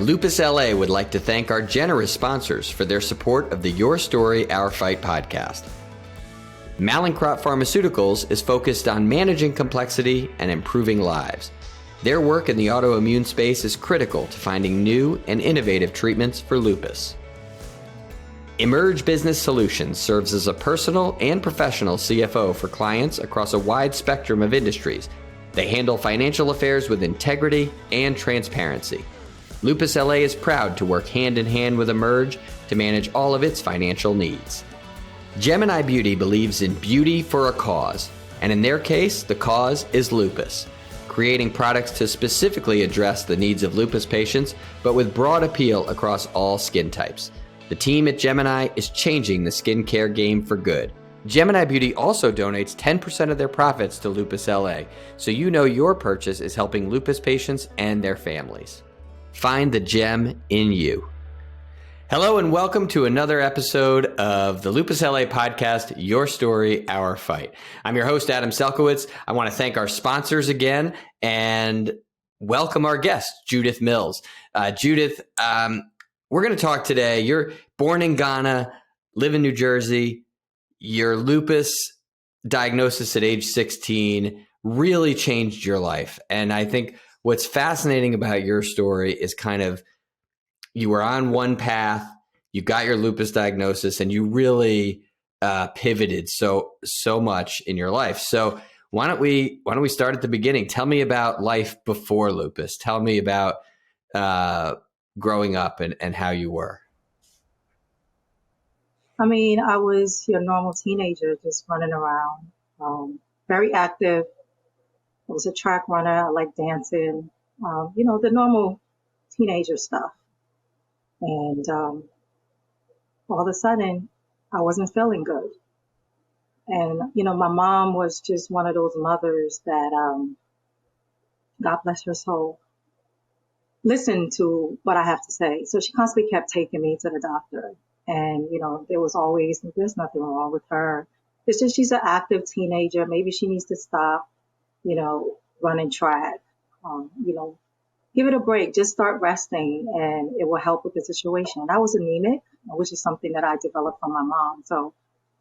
Lupus LA would like to thank our generous sponsors for their support of the Your Story, Our Fight podcast. Mallinckrodt Pharmaceuticals is focused on managing complexity and improving lives. Their work in the autoimmune space is critical to finding new and innovative treatments for lupus. Emerge Business Solutions serves as a personal and professional CFO for clients across a wide spectrum of industries. They handle financial affairs with integrity and transparency. Lupus LA is proud to work hand in hand with Emerge to manage all of its financial needs. Gemini Beauty believes in beauty for a cause, and in their case, the cause is lupus, creating products to specifically address the needs of lupus patients, but with broad appeal across all skin types. The team at Gemini is changing the skincare game for good. Gemini Beauty also donates 10% of their profits to Lupus LA, so you know your purchase is helping lupus patients and their families. Find the gem in you. Hello and welcome to another episode of the Lupus LA podcast, Your Story, Our Fight. I'm your host, Adam Selkowitz. I want to thank our sponsors again and welcome our guest, Judith Mills. Judith, we're going to talk today. You're born in Ghana, live in New Jersey. Your lupus diagnosis at age 16 really changed your life. And I think what's fascinating about your story is kind of you were on one path, you got your lupus diagnosis, and you really pivoted so much in your life. So why don't we start at the beginning? Tell me about life before lupus. Tell me about growing up and how you were. I mean, I was your normal teenager, just running around, very active. I was a track runner. I liked dancing, the normal teenager stuff. And all of a sudden, I wasn't feeling good. And, my mom was just one of those mothers that, God bless her soul, listened to what I have to say. So she constantly kept taking me to the doctor. And, there was always, there's nothing wrong with her. It's just she's an active teenager. Maybe she needs to stop, running track. Give it a break. Just start resting and it will help with the situation. I was anemic, which is something that I developed from my mom. So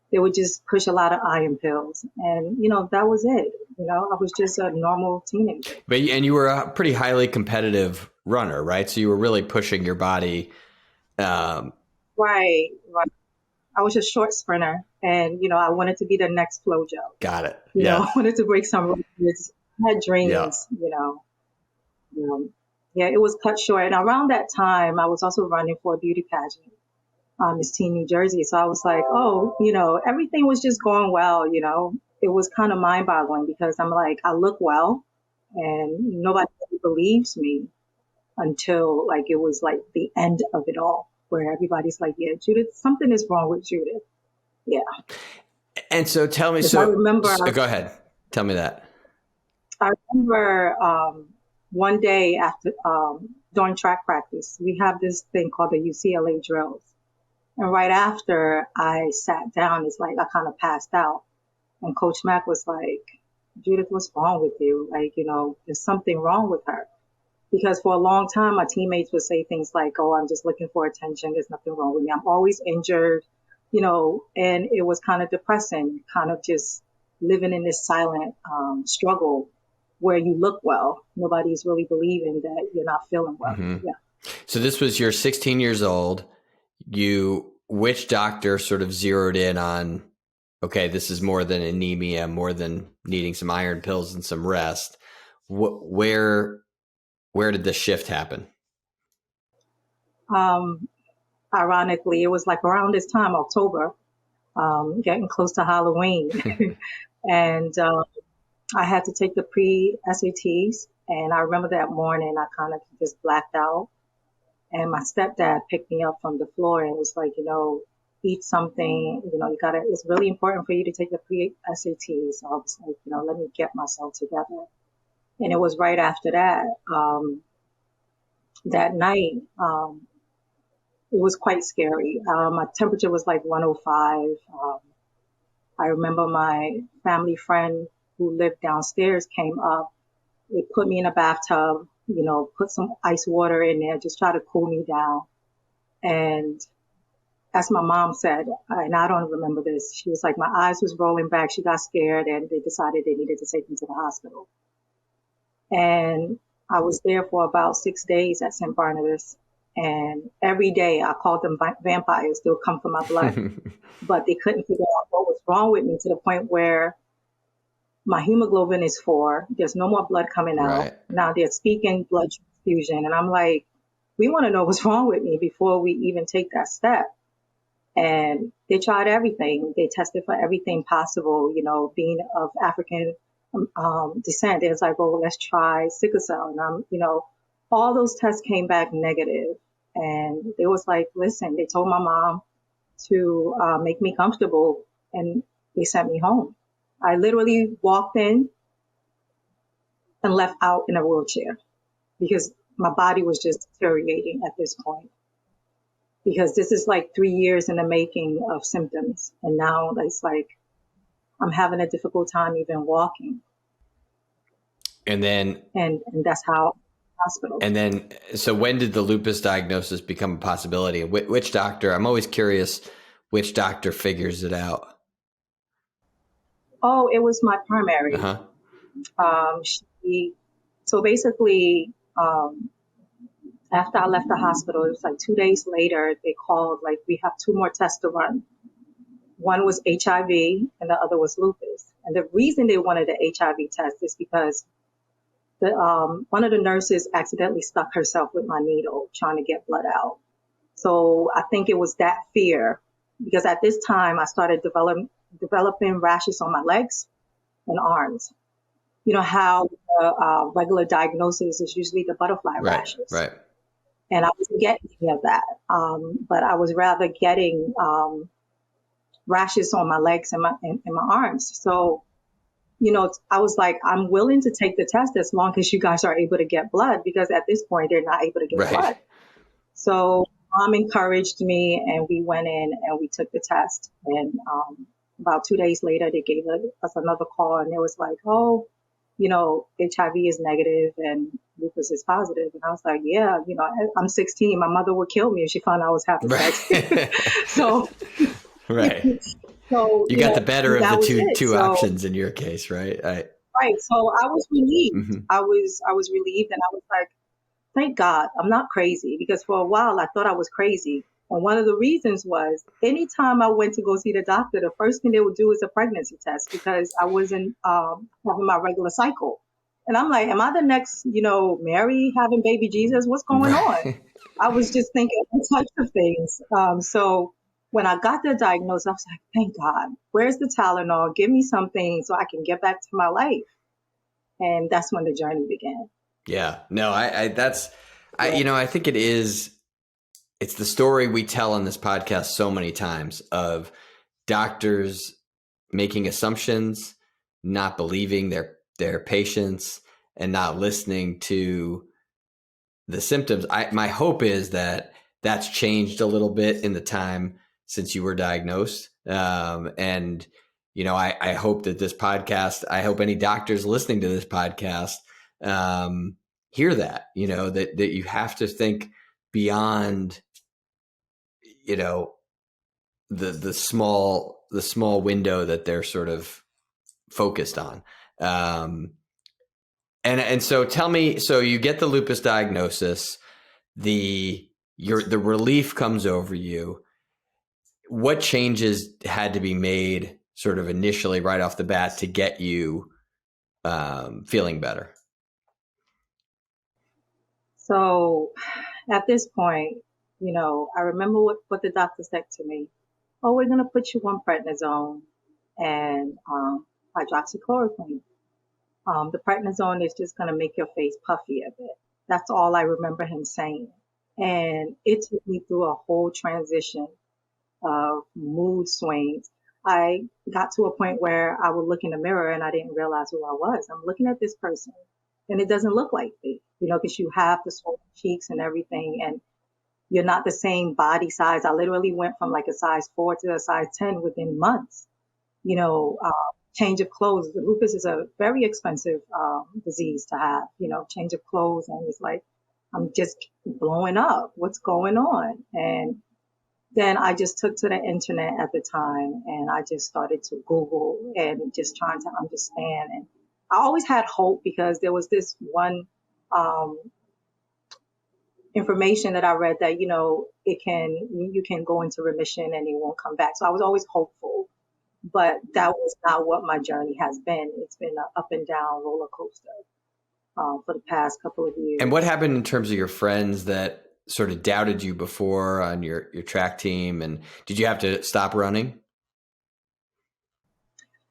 they would just push a lot of iron pills. And, that was it. I was just a normal teenager. And you were a pretty highly competitive runner, right? So you were really pushing your body. Right. I was a short sprinter and, I wanted to be the next Flo-Jo. Got it. I wanted to break some records. I had dreams, it was cut short. And around that time, I was also running for a beauty pageant, Miss Teen New Jersey. So I was like, everything was just going well, It was kind of mind boggling because I'm like, I look well and nobody believes me until it was the end of it all, where everybody's like, yeah, Judith, something is wrong with Judith. Yeah. And so tell me, I remember, go ahead. Tell me that. I remember one day after during track practice, we have this thing called the UCLA drills. And right after I sat down, it's like I kind of passed out. And Coach Mack was like, Judith, what's wrong with you? There's something wrong with her. Because for a long time, my teammates would say things like, oh, I'm just looking for attention. There's nothing wrong with me. I'm always injured, and it was kind of depressing, kind of just living in this silent struggle where you look well. Nobody's really believing that you're not feeling well. Mm-hmm. Yeah. So this was you're 16 years old. Which doctor sort of zeroed in on, okay, this is more than anemia, more than needing some iron pills and some rest. Where did the shift happen? Ironically, it was around this time, October, getting close to Halloween. And I had to take the pre-SATs. And I remember that morning, I kind of just blacked out. And my stepdad picked me up from the floor and was like, eat something, it's really important for you to take the pre-SATs. So I was like, let me get myself together. And it was right after that, that night, it was quite scary. My temperature was 105. I remember my family friend who lived downstairs came up. They put me in a bathtub, put some ice water in there, just try to cool me down. And as my mom said, and I don't remember this, she was like, my eyes was rolling back. She got scared and they decided they needed to take me to the hospital. And I was there for about 6 days at St. Barnabas. And every day I called them vampires. They would come for my blood, but they couldn't figure out what was wrong with me, to the point where my hemoglobin is 4. There's no more blood coming out. Right. Now they're speaking blood transfusion. And I'm like, we want to know what's wrong with me before we even take that step. And they tried everything. They tested for everything possible, being of African descent. It was like, well, let's try sickle cell. And all those tests came back negative. And they was like, listen, they told my mom to make me comfortable, and they sent me home. I literally walked in and left out in a wheelchair because my body was just deteriorating at this point. Because this is like 3 years in the making of symptoms. And now it's like I'm having a difficult time even walking. And then, and that's how hospital. And then, so when did the lupus diagnosis become a possibility? Which doctor? I'm always curious which doctor figures it out. Oh, it was my primary. Uh-huh. So basically, after I left the hospital, it was like 2 days later, they called, like, we have 2 more tests to run. One was HIV and the other was lupus. And the reason they wanted the HIV test is because one of the nurses accidentally stuck herself with my needle trying to get blood out. So I think it was that fear, because at this time I started developing rashes on my legs and arms. You know how regular diagnosis is usually the butterfly rashes. Right. And I wasn't getting any of that. But I was rather getting rashes on my legs and my arms. So, I was like, I'm willing to take the test as long as you guys are able to get blood, because at this point they're not able to get blood. So mom encouraged me, and we went in and we took the test. And about 2 days later, they gave us another call, and it was like, oh, HIV is negative and lupus is positive. And I was like, yeah, I'm 16. My mother would kill me if she found out I was having sex. So, right. So you got the better of the two options in your case, right? Right. So I was relieved. Mm-hmm. I was relieved, and I was like, thank God I'm not crazy, because for a while I thought I was crazy. And one of the reasons was, anytime I went to go see the doctor, the first thing they would do is a pregnancy test, because I wasn't having my regular cycle. And I'm like, am I the next, Mary having baby Jesus? What's going on? I was just thinking all types of things. So when I got the diagnosis, I was like, thank God, where's the Tylenol? Give me something so I can get back to my life. And that's when the journey began. Yeah, no, I think it's the story we tell on this podcast so many times of doctors making assumptions, not believing their patients, and not listening to the symptoms. My hope is that that's changed a little bit in the time since you were diagnosed. And, I hope that this podcast, I hope any doctors listening to this podcast hear that, that you have to think beyond, the small window that they're sort of focused on. And so tell me, so you get the lupus diagnosis, the relief comes over you. What changes had to be made sort of initially right off the bat to get you feeling better? So at this point, I remember what the doctor said to me. Oh, we're going to put you on prednisone and hydroxychloroquine. The prednisone is just going to make your face puffy a bit. That's all I remember him saying. And it took me through a whole transition of mood swings. I got to a point where I would look in the mirror and I didn't realize who I was. I'm looking at this person and it doesn't look like me, because you have the swollen cheeks and everything, and you're not the same body size. I literally went from like a size 4 to a size 10 within months. change of clothes. The lupus is a very expensive disease to have, change of clothes. And it's like, I'm just blowing up. What's going on? And then I just took to the internet at the time and I just started to Google and just trying to understand. And I always had hope because there was this one um, information that I read that, you can go into remission and it won't come back. So I was always hopeful, but that was not what my journey has been. It's been an up and down roller coaster for the past couple of years. And what happened in terms of your friends that sort of doubted you before on your track team? And did you have to stop running?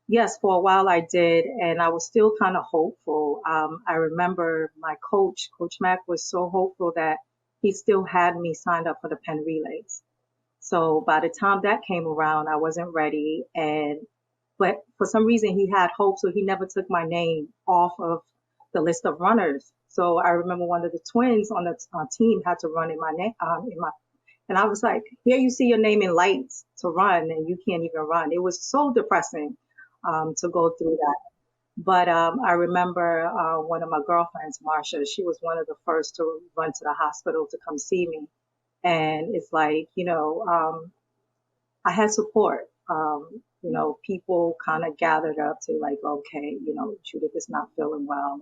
Yes, for a while I did, and I was still kind of hopeful. I remember my coach, Coach Mack, was so hopeful that he still had me signed up for the Penn Relays. So by the time that came around, I wasn't ready, but for some reason he had hope, so he never took my name off of the list of runners. So I remember one of the twins on the team had to run in my name, and I was like, here you see your name in lights to run, and you can't even run. It was so depressing to go through that. But I remember one of my girlfriends, Marsha, she was one of the first to run to the hospital to come see me. And it's like, I had support. People kind of gathered up to like, okay, Judith is not feeling well.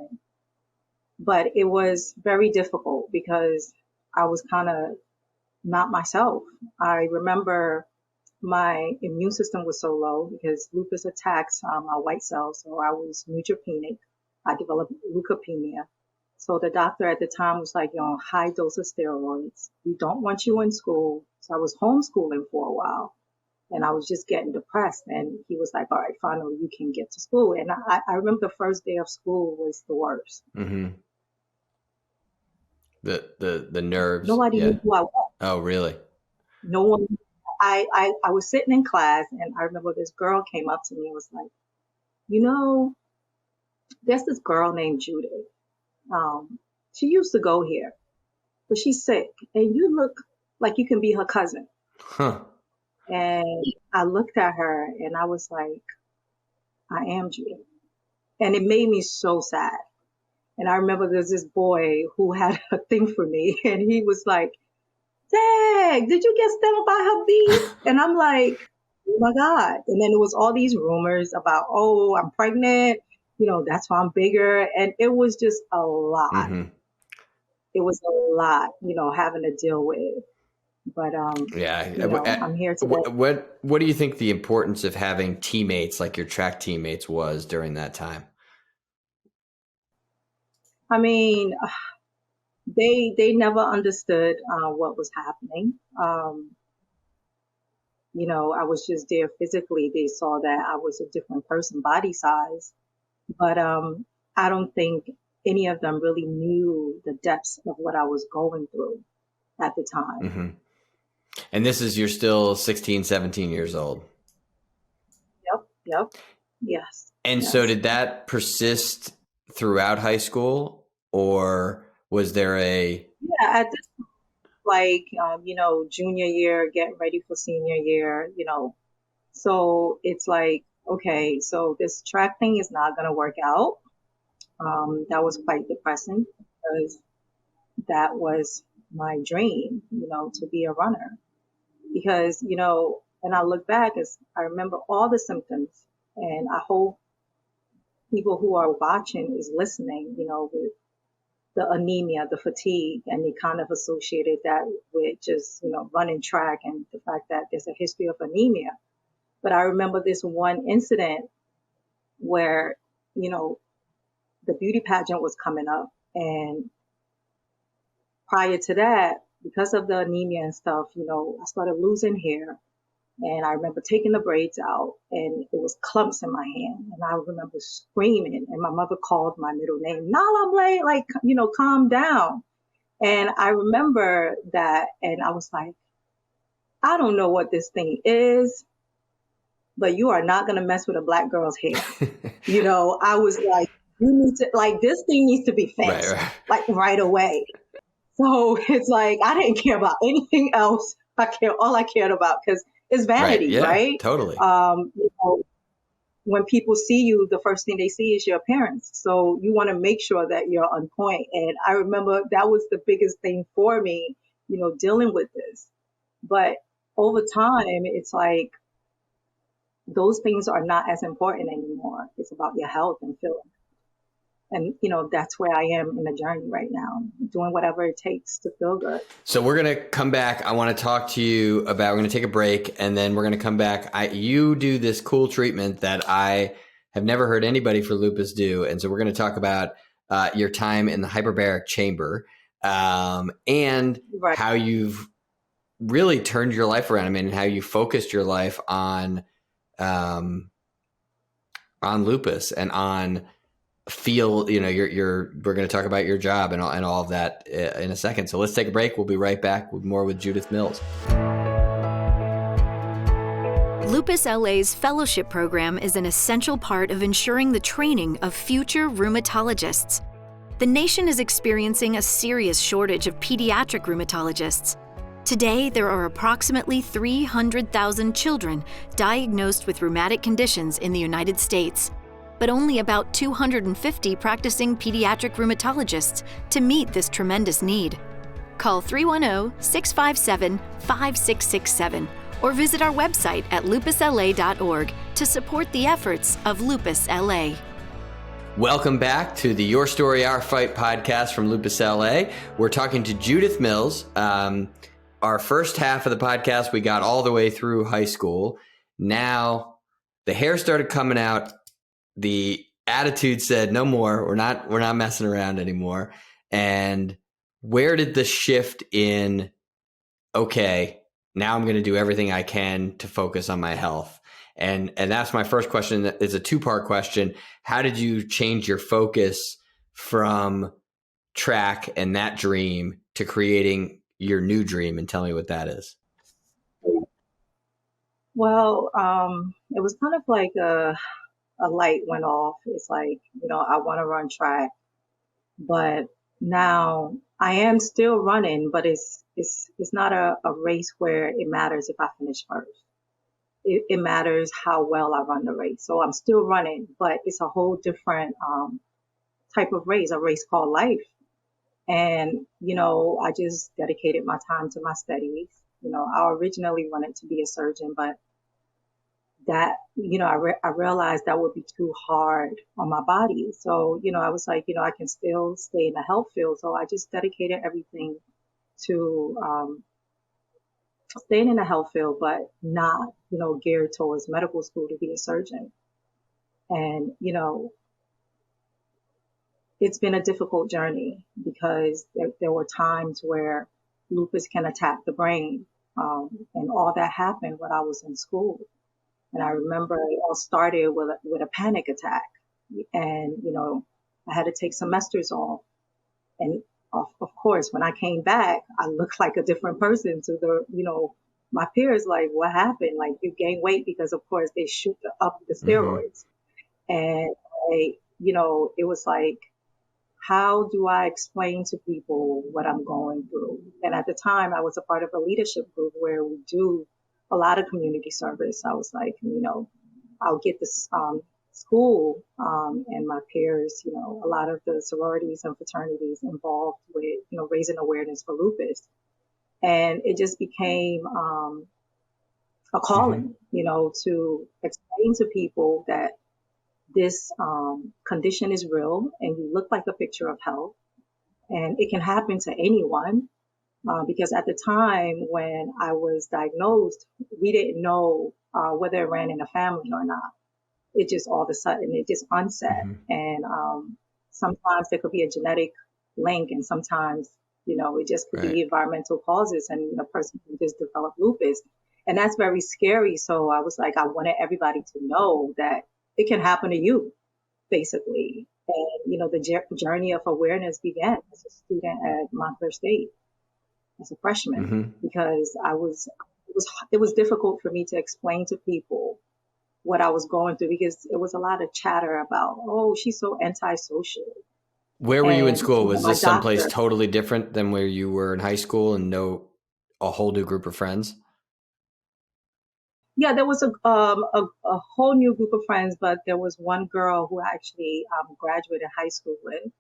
But it was very difficult because I was kind of not myself. I remember my immune system was so low because lupus attacks my white cells. So I was neutropenic. I developed leukopenia. So the doctor at the time was like, you're on high dose of steroids. We don't want you in school. So I was homeschooling for a while and I was just getting depressed. And he was like, all right, finally you can get to school. And I remember the first day of school was the worst. Mm-hmm. The nerves. Nobody knew who I was. Oh, really? No one. I was sitting in class and I remember this girl came up to me and was like, there's this girl named Judith. She used to go here, but she's sick and you look like you can be her cousin. Huh. And I looked at her and I was like, I am Judith. And it made me so sad. And I remember there's this boy who had a thing for me and he was like, dang, did you get stung by her bee? And I'm like, oh my God. And then there was all these rumors about, oh, I'm pregnant. That's why I'm bigger. And it was just a lot. Mm-hmm. It was a lot, having to deal with. But I'm here today. What do you think the importance of having teammates like your track teammates was during that time? I mean, they never understood what was happening. I was just there physically. They saw that I was a different person, body size. But I don't think any of them really knew the depths of what I was going through at the time. Mm-hmm. And you're still 16, 17 years old. Yep. Yes. And yes. So did that persist throughout high school or was there at this like, junior year, getting ready for senior year, so it's like, okay, so this track thing is not going to work out. That was quite depressing because that was my dream, to be a runner. Because, when I look back, I remember all the symptoms and I hope people who are watching is listening, with the anemia, the fatigue, and they kind of associated that with just, running track and the fact that there's a history of anemia. But I remember this one incident where, the beauty pageant was coming up. And prior to that, because of the anemia and stuff, I started losing hair. And I remember taking the braids out and it was clumps in my hand. And I remember screaming and my mother called my middle name, Nala Blade, like, calm down. And I remember that and I was like, I don't know what this thing is, but you are not going to mess with a black girl's hair. I was like, you need to, like, this thing needs to be fixed, like right away. So it's like, I didn't care about anything else. All I cared about, because it's vanity, right? Yeah, right? Totally. when people see you, the first thing they see is your appearance. So you want to make sure that you're on point. And I remember that was the biggest thing for me, dealing with this. But over time, it's like those things are not as important anymore. It's about your health and feeling. And, that's where I am in the journey right now, doing whatever it takes to feel good. So we're going to come back. I want to talk to you about, we're going to take a break, and then we're going to come back. You do this cool treatment that I have never heard anybody for lupus do. And so we're going to talk about your time in the hyperbaric chamber and Right. how you've really turned your life around. I mean, how you focused your life on lupus and on we're going to talk about your job and all of that in a second. So let's take a break. We'll be right back with more with Judith Mills. Lupus LA's fellowship program is an essential part of ensuring the training of future rheumatologists. The nation is experiencing a serious shortage of pediatric rheumatologists. Today, there are approximately 300,000 children diagnosed with rheumatic conditions in the United States, but only about 250 practicing pediatric rheumatologists to meet this tremendous need. Call 310-657-5667 or visit our website at lupusla.org to support the efforts of Lupus LA. Welcome back to the Your Story, Our Fight podcast from Lupus LA. We're talking to Judith Mills. Our first half of the podcast, we got all the way through high school. Now the hair started coming out. The attitude said, no more, we're not messing around anymore. And where did the shift in, okay, now I'm going to do everything I can to focus on my health? And that's my first question. It's a two-part question. How did you change your focus from track and that dream to creating your new dream? And tell me what that is. Well, it was kind of like a light went off. It's like, I want to run track, but now I am still running, but it's not a race where it matters if I finish first. It matters how well I run the race. So I'm still running, but it's a whole different type of race, a race called life. And, I just dedicated my time to my studies. I originally wanted to be a surgeon, but that, I realized that would be too hard on my body. So, I was like, I can still stay in the health field. So I just dedicated everything to staying in the health field, but not, geared towards medical school to be a surgeon. And, it's been a difficult journey because there were times where lupus can attack the brain. And all that happened when I was in school. And I remember it all started with a panic attack. And, I had to take semesters off. And of course, when I came back, I looked like a different person to my peers, like, what happened? Like, you gained weight because, of course, they shoot up the steroids. And, it was like, how do I explain to people what I'm going through? And at the time, I was a part of a leadership group where we do a lot of community service. I was like, I'll get this school and my peers, a lot of the sororities and fraternities involved with, raising awareness for lupus. And it just became a calling, to explain to people that this condition is real and you look like a picture of health, and it can happen to anyone. Because at the time when I was diagnosed, we didn't know whether it ran in the family or not. It just all of a sudden, it just onset. And sometimes there could be a genetic link, and sometimes, it just could be environmental causes, and a person can just develop lupus. And that's very scary. So I was like, I wanted everybody to know that it can happen to you, basically. And, the journey of awareness began as a student at Montclair State, as a freshman, because it was difficult for me to explain to people what I was going through, because it was a lot of chatter about, oh, she's so antisocial. Where were you in school? Was this someplace totally different than where you were in high school and a whole new group of friends? Yeah, there was a whole new group of friends, but there was one girl who I actually graduated high school with,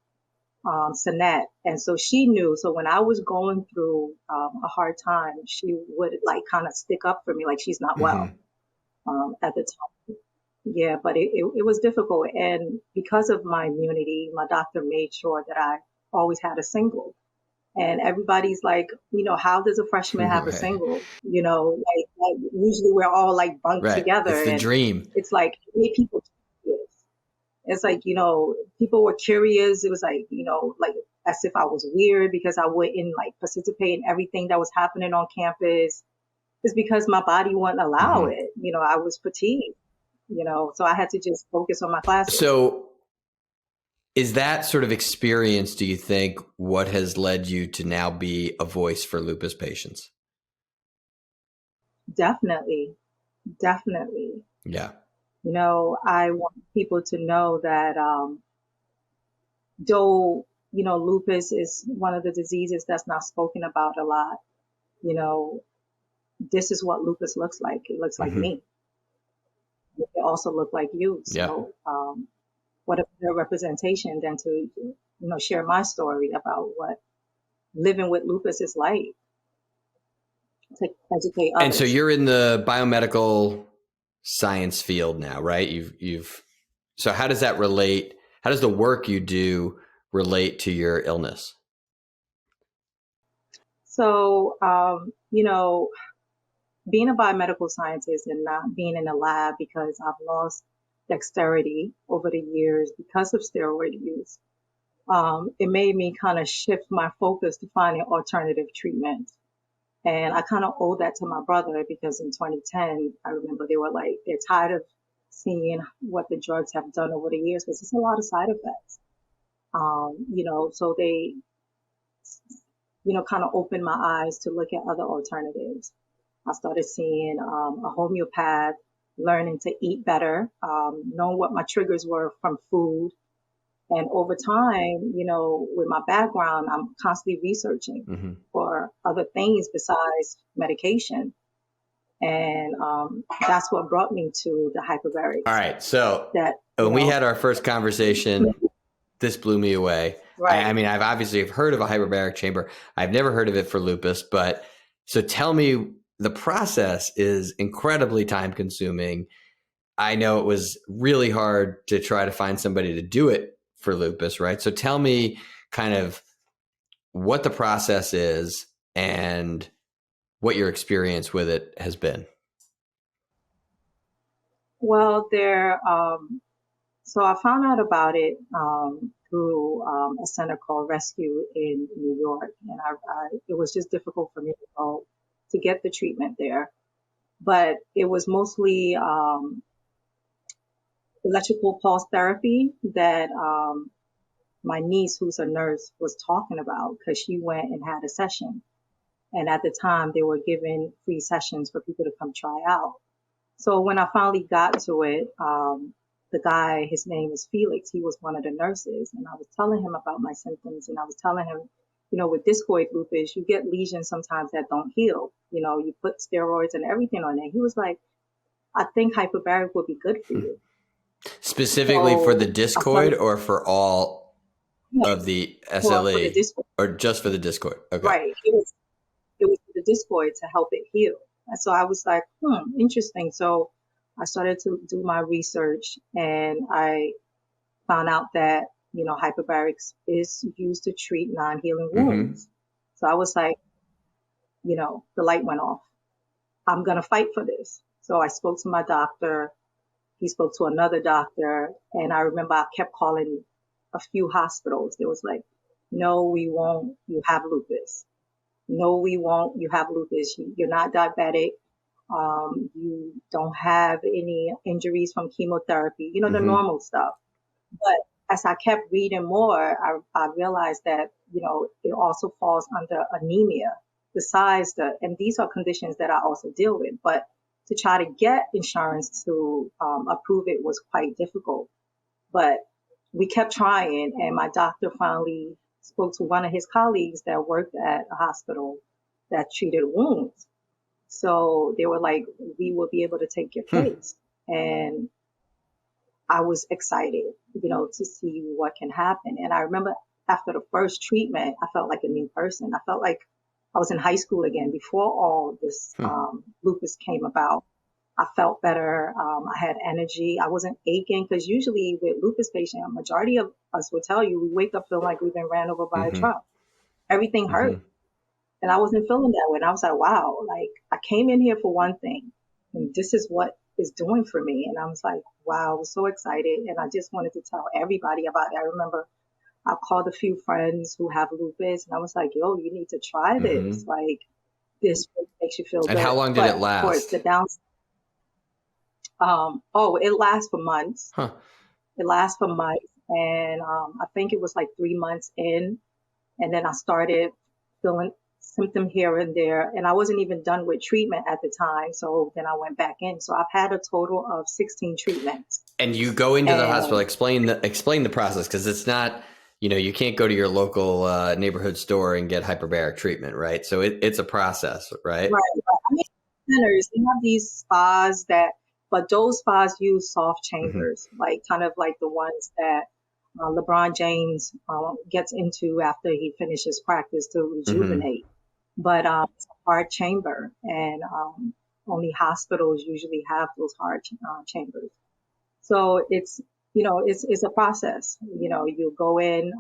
Sanat. And so she knew. So when I was going through a hard time, she would like kind of stick up for me, like she's not well Hmm. at the time. Yeah, but it was difficult. And because of my immunity, my doctor made sure that I always had a single. And everybody's like, how does a freshman have a Right. single? Like usually we're all like bunked Right. It's together, the and dream. it's like made people curious. It's like, people were curious. It was like as if I was weird because I wouldn't like participate in everything that was happening on campus. It's because my body wouldn't allow Hmm. it. I was fatigued, so I had to just focus on my classes. So is that sort of experience, do you think, what has led you to now be a voice for lupus patients? Definitely, definitely. Yeah. I want people to know that, though, lupus is one of the diseases that's not spoken about a lot, you know, this is what lupus looks like. It looks like Hmm. me. It also look like you. Yeah. So, what a better representation than to, share my story about what living with lupus is like, to educate And so others. you're in the biomedical science field now, right? So how does that relate? How does the work you do relate to your illness? So, being a biomedical scientist and not being in a lab because I've lost dexterity over the years because of steroid use, it made me kind of shift my focus to finding alternative treatment. And I kind of owe that to my brother because in 2010, I remember they were like, they're tired of seeing what the drugs have done over the years because there's a lot of side effects. So they, kind of opened my eyes to look at other alternatives. I started seeing a homeopath, learning to eat better, knowing what my triggers were from food. And over time, with my background, I'm constantly researching Hmm. for other things besides medication. And that's what brought me to the All hyperbarics right. So that, when we had our first conversation, this blew me away. I right. mean, I've obviously heard of a hyperbaric chamber. I've never heard of it for lupus, but so tell me, the process is incredibly time consuming. I know it was really hard to try to find somebody to do it for lupus, right? So tell me kind of what the process is and what your experience with it has been. Well, so I found out about it through a center called Rescue in New York, and it was just difficult for me to go to get the treatment there. But it was mostly electrical pulse therapy that my niece, who's a nurse, was talking about because she went and had a session. And at the time, they were giving free sessions for people to come try out. So when I finally got to it, the guy, his name is Felix, he was one of the nurses, and I was telling him about my symptoms, and I was telling him, with discoid lupus, you get lesions sometimes that don't heal. You put steroids and everything on it. He was like, I think hyperbaric would be good for you. Specifically for the So I started, discoid or for all yeah, of the for the SLE discoid, or just for the discoid? Okay. right? It was the discoid to help it heal. And so I was like, interesting. So I started to do my research, and I found out that, hyperbarics is used to treat non-healing Hmm. wounds. So I was like, the light went off. I'm going to fight for this. So I spoke to my doctor. He spoke to another doctor. And I remember I kept calling a few hospitals. It was like, no, we won't. You have lupus. No, we won't. You have lupus. You're not diabetic. You don't have any injuries from chemotherapy, the Hmm. normal stuff. But as I kept reading more, I realized that, it also falls under anemia, and these are conditions that I also deal with. But to try to get insurance to approve it was quite difficult. But we kept trying, and my doctor finally spoke to one of his colleagues that worked at a hospital that treated wounds. So they were like, we will be able to take your case. And I was excited, to see what can happen. And I remember after the first treatment, I felt like a new person. I felt like I was in high school again before all this lupus came about. I felt better. I had energy. I wasn't aching because usually with lupus patients, a majority of us will tell you we wake up feeling like we've been ran over by a truck. Everything hurt. And I wasn't feeling that way. And I was like, wow, like I came in here for one thing and this is what it's doing for me. And I was like, wow, I was so excited. And I just wanted to tell everybody about it. I remember I called a few friends who have lupus and I was like, yo, you need to try this. Like this really makes you feel good. And how long did it last? Of course, the downside. It lasts for months. It lasts for months. And I think it was like 3 months in. And then I started feeling symptom here and there. And I wasn't even done with treatment at the time. So then I went back in. So I've had a total of 16 treatments. And you go into the hospital, explain the process, because it's not, you can't go to your local neighborhood store and get hyperbaric treatment, right? So it's a process, right? Right. I mean, centers, they have these spas but those spas use soft chambers, like kind of like the ones that LeBron James gets into after he finishes practice to rejuvenate. But it's a hard chamber, and only hospitals usually have those hard chambers. So it's a process. You go in,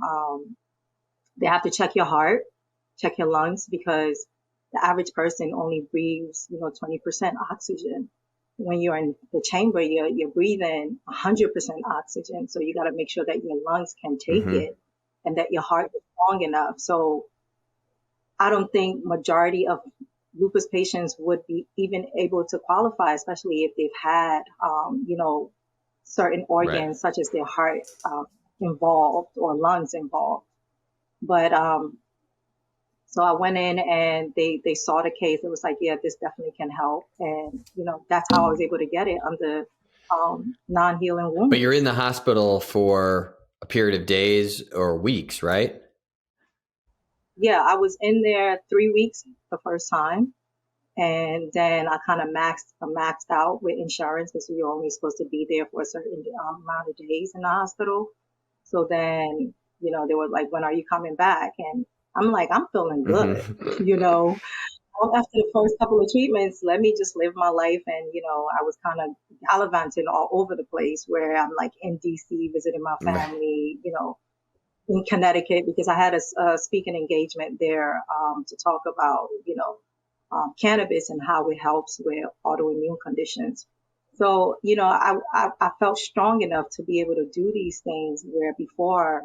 they have to check your heart, check your lungs, because the average person only breathes 20% oxygen. When you're in the chamber, you're breathing 100% oxygen. So you got to make sure that your lungs can take it and that your heart is strong enough. So I don't think majority of lupus patients would be even able to qualify, especially if they've had, certain organs such as their heart involved or lungs involved. But so I went in and they saw the case. It was like, yeah, this definitely can help. And, that's how I was able to get it under non-healing wounds. But you're in the hospital for a period of days or weeks, right? Yeah, I was in there 3 weeks the first time. And then I kind of maxed out with insurance because you're only supposed to be there for a certain amount of days in the hospital. So then, they were like, when are you coming back? And I'm like, I'm feeling good, After the first couple of treatments, let me just live my life. And, I was kind of gallivanting all over the place where I'm like in DC visiting my family, in Connecticut, because I had a speaking engagement there to talk about, cannabis and how it helps with autoimmune conditions. So, I felt strong enough to be able to do these things where before,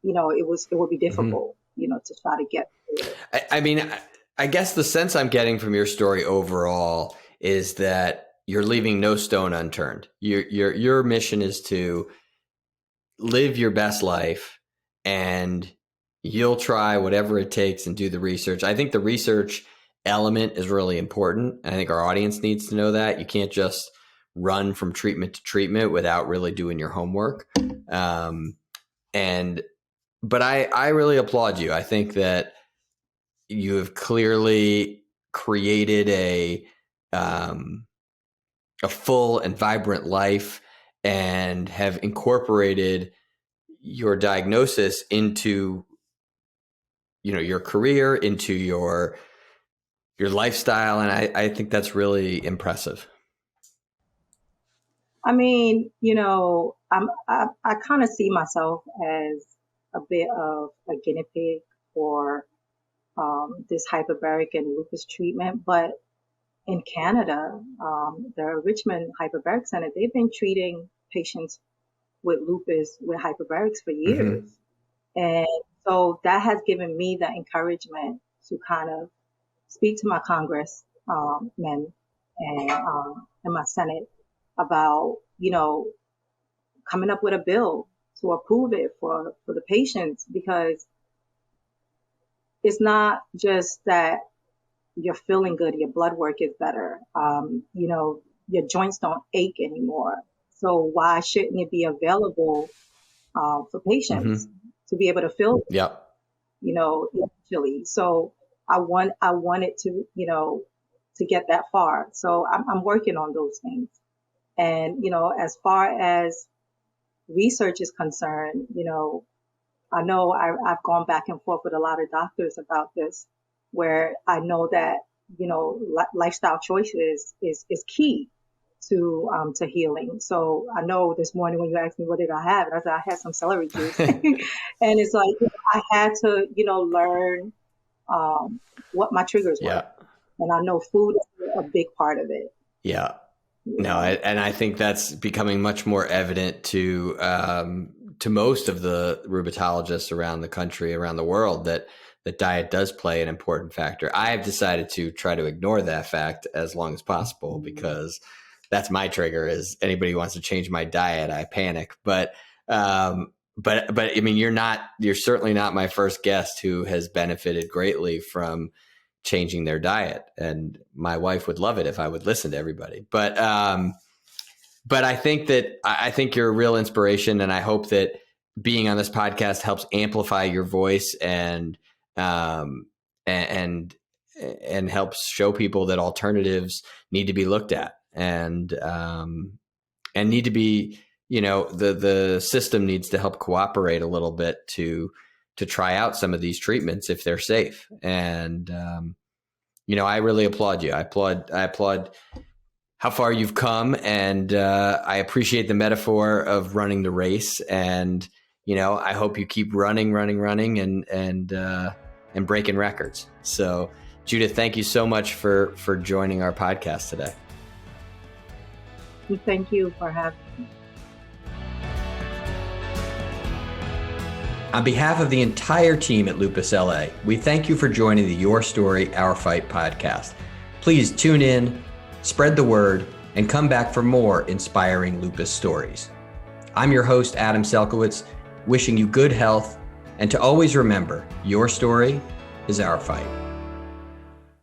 it would be difficult, to try to get through it. I mean, I guess the sense I'm getting from your story overall is that you're leaving no stone unturned. Your mission is to live your best life, and you'll try whatever it takes and do the research. I think the research element is really important. I think our audience needs to know that. You can't just run from treatment to treatment without really doing your homework. But I really applaud you. I think that you have clearly created a full and vibrant life and have incorporated your diagnosis into, your career, into your lifestyle. And I think that's really impressive. I mean, I kind of see myself as a bit of a guinea pig for this hyperbaric and lupus treatment. But in Canada, the Richmond Hyperbaric Center, they've been treating patients with lupus with hyperbarics for years. And so that has given me the encouragement to kind of speak to my congressmen and my Senate about, coming up with a bill to approve it for the patients, because it's not just that you're feeling good, your blood work is better, your joints don't ache anymore. So why shouldn't it be available for patients to be able to feel it, eventually? So I wanted to, to get that far. So I'm working on those things. And, as far as research is concerned, I know I've gone back and forth with a lot of doctors about this, where I know that, lifestyle choices is key to healing. So I know this morning when you asked me what did I have, and I said I had some celery juice, and it's like I had to learn what my triggers were, and I know food is a big part of it. Yeah. No, and I think that's becoming much more evident to most of the rheumatologists around the country, around the world, that diet does play an important factor. I have decided to try to ignore that fact as long as possible, because that's my trigger. Is anybody who wants to change my diet, I panic. But I mean, you're certainly not my first guest who has benefited greatly from changing their diet, and my wife would love it if I would listen to everybody. But I think you're a real inspiration, and I hope that being on this podcast helps amplify your voice and helps show people that alternatives need to be looked at, and need to be, the system needs to help cooperate a little bit to try out some of these treatments if they're safe. And, I really applaud you. I applaud how far you've come, and I appreciate the metaphor of running the race. And, I hope you keep running and breaking records. So, Judith, thank you so much for joining our podcast today. Thank you for having me. On behalf of the entire team at Lupus LA, we thank you for joining the Your Story, Our Fight podcast. Please tune in, spread the word, and come back for more inspiring lupus stories. I'm your host, Adam Selkowitz, wishing you good health, and to always remember, your story is our fight.